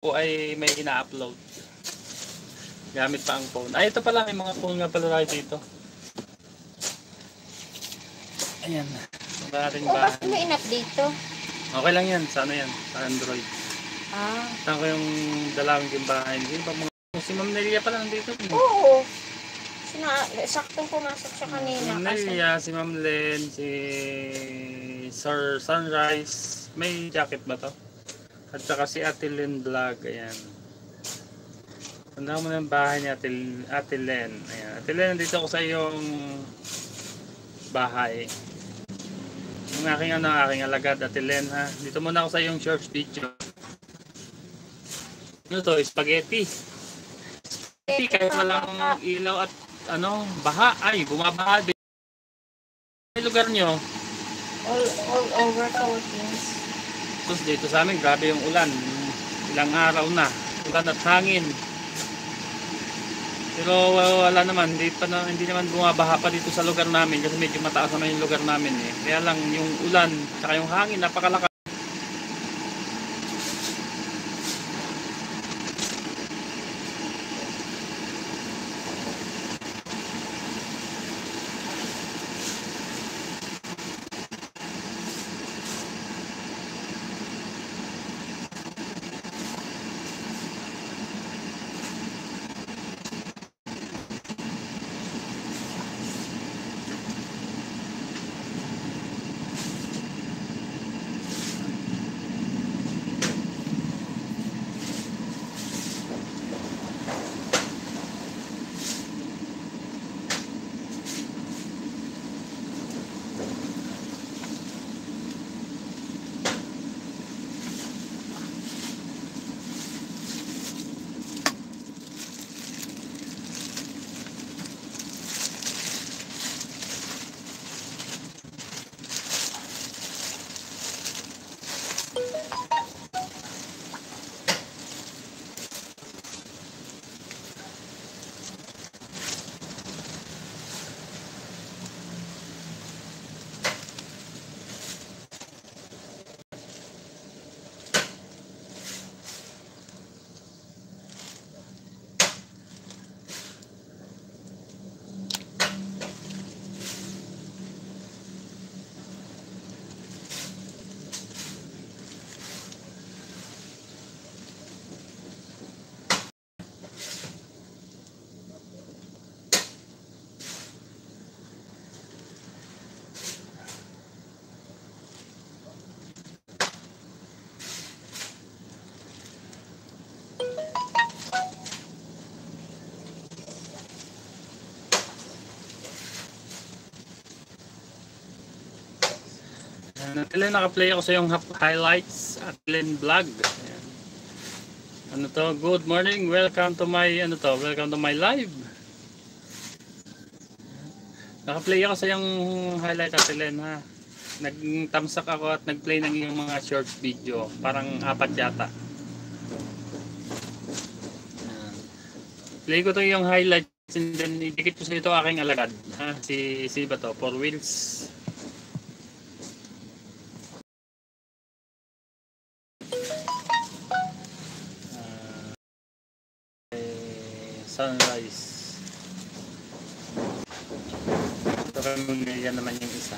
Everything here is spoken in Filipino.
o ay may ina-upload. Gamit pa ang phone. Ay, ito pala, may mga phone nga pala tayo dito. Ayan. Ang ating bahay. Bakit mo in-update to? Okay lang yan. Sa ano yan? Sa Android. Saan ko yung dalawang yung bahay. Hindi pa mga... Si Ma'am Nelia pala nandito. Oo. Saktong pumasok siya kanina. Si Ma'am Nelia, si Ma'am Len, si Sir Sunrise. May jacket ba to? At saka si Ate Len Vlog. Ayan. Tanda mo na yung bahay ni Ate Len. Ayan. Ate Len, nandito ako sa iyong bahay. Yung aking alagad, Ate Len, ha. Dito muna ako sa iyong short video. Ano to? Spaghetti. Spaghetti kahit walang ilaw at baha. Ay, bumabaha din. May lugar nyo? All over Philippines. Tapos dito sa amin, grabe yung ulan. Ilang araw na. Ulan at hangin. Pero wala naman, hindi naman bumabaha pa dito sa lugar namin kasi medyo mataas naman yung lugar namin eh. Kaya lang yung ulan, saka yung hangin, napakalakas. Len, naka-play ako sa yung highlights at Len Vlog. Ayan. Ano to? Good morning. Welcome to my welcome to my live. Naka-play ako sa yung highlight at Len, ha. Nagtamsak ako at nag-play ng yung mga short video. Parang 4 yata. Ayan. Play ko to yung highlights and then idikit ko sa ito aking alagad. Ha? Si ba to? 4 wheels. Sunrise. Ito kami yan naman yung isa.